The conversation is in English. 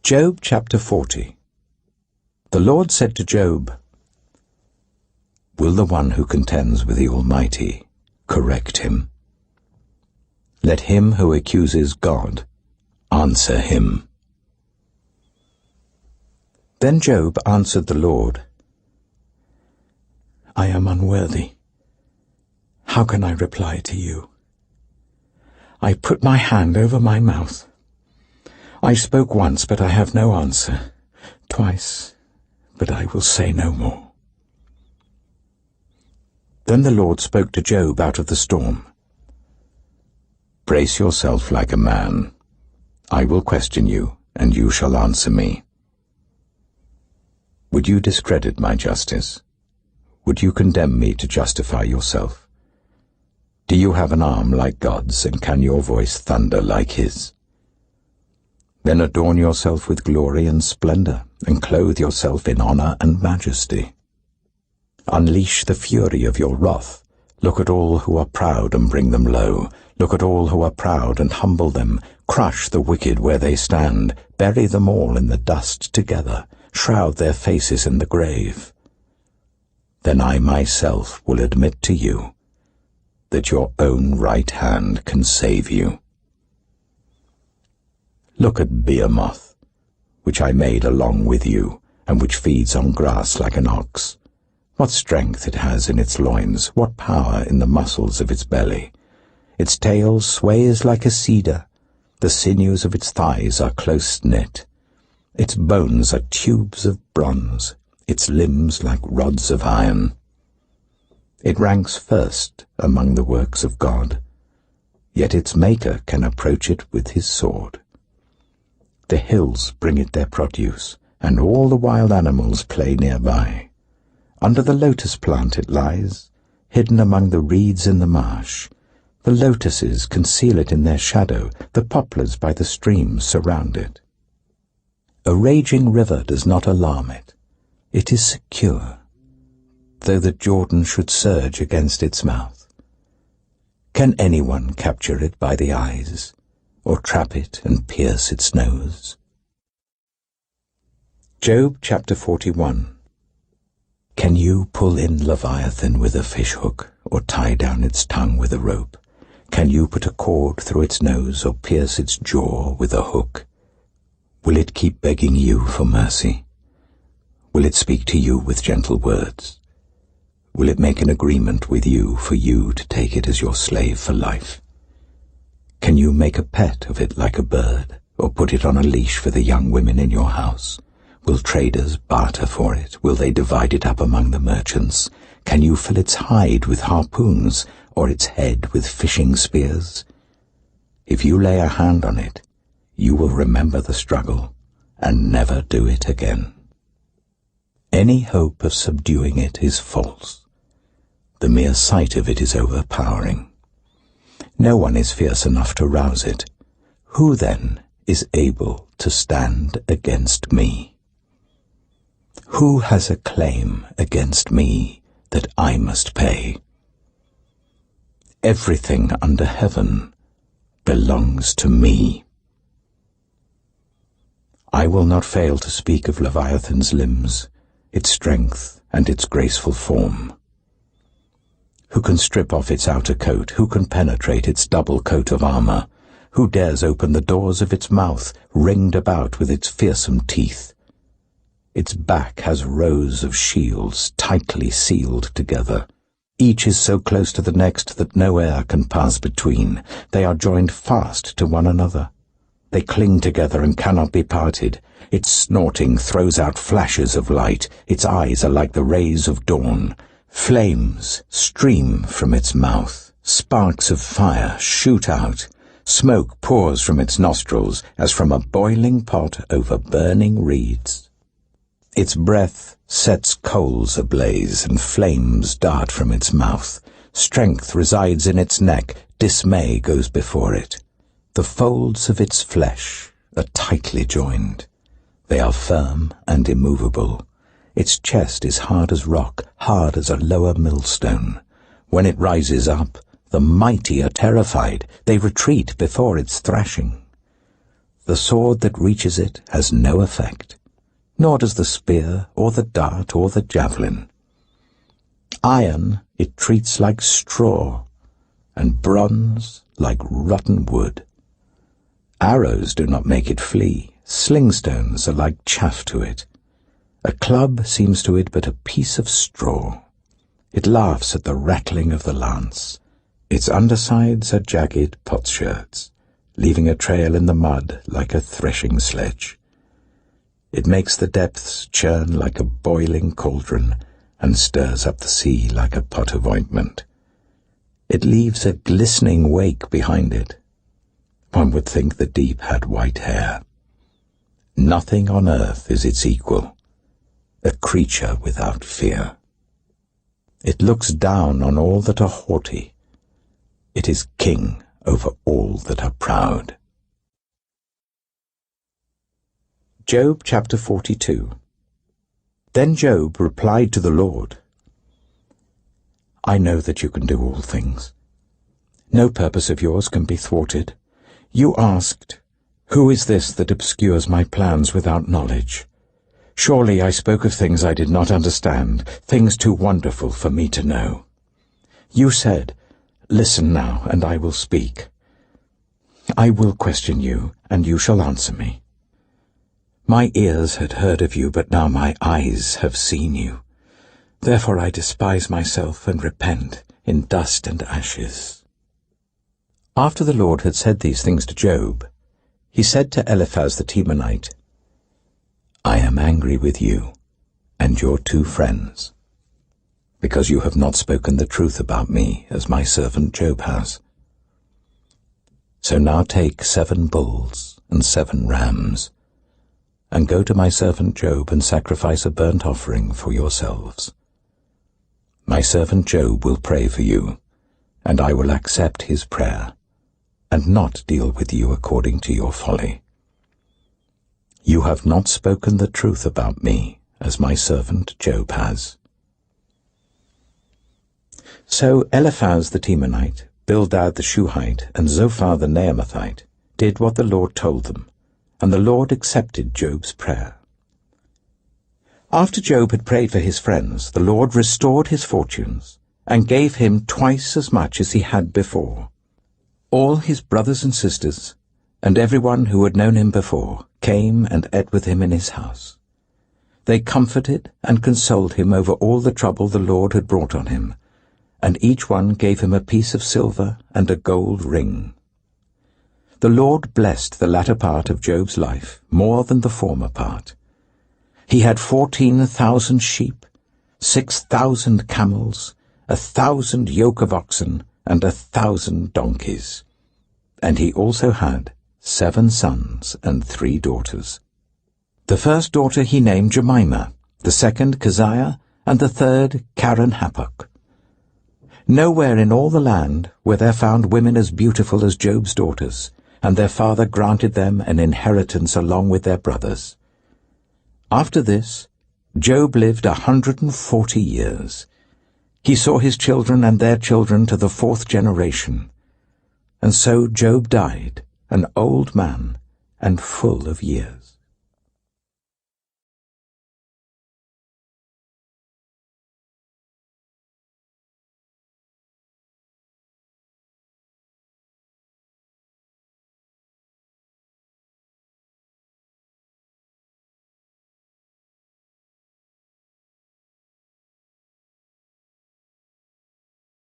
Job chapter 40. The Lord said to Job, "Will the one who contends with the Almighty correct him? Let him who accuses God answer him." Then Job answered the Lord, "I am unworthy. How can I reply to you? I put my hand over my mouth. I spoke once, but I have no answer. Twice, but I will say no more." Then the Lord spoke to Job out of the storm. "Brace yourself like a man. I will question you, and you shall answer me. Would you discredit my justice? Would you condemn me to justify yourself? Do you have an arm like God's, and can your voice thunder like his? Then adorn yourself with glory and splendor, and clothe yourself in honor and majesty. Unleash the fury of your wrath. Look at all who are proud and bring them low. Look at all who are proud and humble them. Crush the wicked where they stand. Bury them all in the dust together. Shroud their faces in the grave. Then I myself will admit to you that your own right hand can save you. Look at Behemoth, which I made along with you, and which feeds on grass like an ox. What strength it has in its loins, what power in the muscles of its belly. Its tail sways like a cedar, the sinews of its thighs are close knit. Its bones are tubes of bronze, its limbs like rods of iron. It ranks first among the works of God, yet its maker can approach it with his sword. The hills bring it their produce, and all the wild animals play nearby. Under the lotus plant it lies, hidden among the reeds in the marsh. The lotuses conceal it in their shadow, the poplars by the stream surround it. A raging river does not alarm it. It is secure, though the Jordan should surge against its mouth. Can anyone capture it by the eyes, or trap it and pierce its nose? Job chapter 41. Can you pull in Leviathan with a fishhook, or tie down its tongue with a rope? Can you put a cord through its nose, or pierce its jaw with a hook? Will it keep begging you for mercy? Will it speak to you with gentle words? Will it make an agreement with you for you to take it as your slave for life? Can you make a pet of it like a bird, or put it on a leash for the young women in your house? Will traders barter for it? Will they divide it up among the merchants? Can you fill its hide with harpoons, or its head with fishing spears? If you lay a hand on it, you will remember the struggle, and never do it again. Any hope of subduing it is false. The mere sight of it is overpowering. No one is fierce enough to rouse it. Who then is able to stand against me? Who has a claim against me that I must pay? Everything under heaven belongs to me. I will not fail to speak of Leviathan's limbs, its strength and its graceful form. Who can strip off its outer coat? Who can penetrate its double coat of armor? Who dares open the doors of its mouth, ringed about with its fearsome teeth? Its back has rows of shields tightly sealed together. Each is so close to the next that no air can pass between. They are joined fast to one another. They cling together and cannot be parted. Its snorting throws out flashes of light. Its eyes are like the rays of dawn. Flames stream from its mouth. Sparks of fire shoot out. Smoke pours from its nostrils as from a boiling pot over burning reeds. Its breath sets coals ablaze, and flames dart from its mouth. Strength resides in its neck. Dismay goes before it. The folds of its flesh are tightly joined. They are firm and immovable. Its chest is hard as rock, hard as a lower millstone. When it rises up, the mighty are terrified. They retreat before its thrashing. The sword that reaches it has no effect, nor does the spear or the dart or the javelin. Iron it treats like straw, and bronze like rotten wood. Arrows do not make it flee, slingstones are like chaff to it. A club seems to it but a piece of straw. It laughs at the rattling of the lance. Its undersides are jagged potsherds, leaving a trail in the mud like a threshing sledge. It makes the depths churn like a boiling cauldron, and stirs up the sea like a pot of ointment. It leaves a glistening wake behind it. One would think the deep had white hair. Nothing on earth is its equal, a creature without fear. It looks down on all that are haughty. It is king over all that are proud. Job chapter 42. Then Job replied to the Lord, I know that you can do all things. No purpose of yours can be thwarted. You asked, Who is this that obscures my plans without knowledge? Surely I spoke of things I did not understand, things too wonderful for me to know. You said, Listen now, and I will speak. I will question you, and you shall answer me. My ears had heard of you, but now my eyes have seen you. Therefore I despise myself and repent in dust and ashes. After the Lord had said these things to Job, he said to Eliphaz the Temanite, I am angry with you and your 2 friends, because you have not spoken the truth about me as my servant Job has. So now take 7 bulls and 7 rams, and go to my servant Job and sacrifice a burnt offering for yourselves. My servant Job will pray for you, and I will accept his prayer, and not deal with you according to your folly. You have not spoken the truth about me, as my servant Job has. So Eliphaz the Temanite, Bildad the Shuhite, and Zophar the Naamathite did what the Lord told them, and the Lord accepted Job's prayer. After Job had prayed for his friends, the Lord restored his fortunes, and gave him twice as much as he had before. All his brothers and sisters, and everyone who had known him before, came and ate with him in his house. They comforted and consoled him over all the trouble the Lord had brought on him, and each one gave him a piece of silver and a gold ring. The Lord blessed the latter part of Job's life more than the former part. He had 14,000 sheep, 6,000 camels, 1,000 yoke of oxen, and 1,000 donkeys. And he also had 7 sons and 3 daughters. The first daughter he named Jemimah, the second Keziah, and the third Karen-Happuch. Nowhere in all the land were there found women as beautiful as Job's daughters, and their father granted them an inheritance along with their brothers. After this, Job lived 140 years. He saw his children and their children to the 4th generation. And so Job died, an old man and full of years.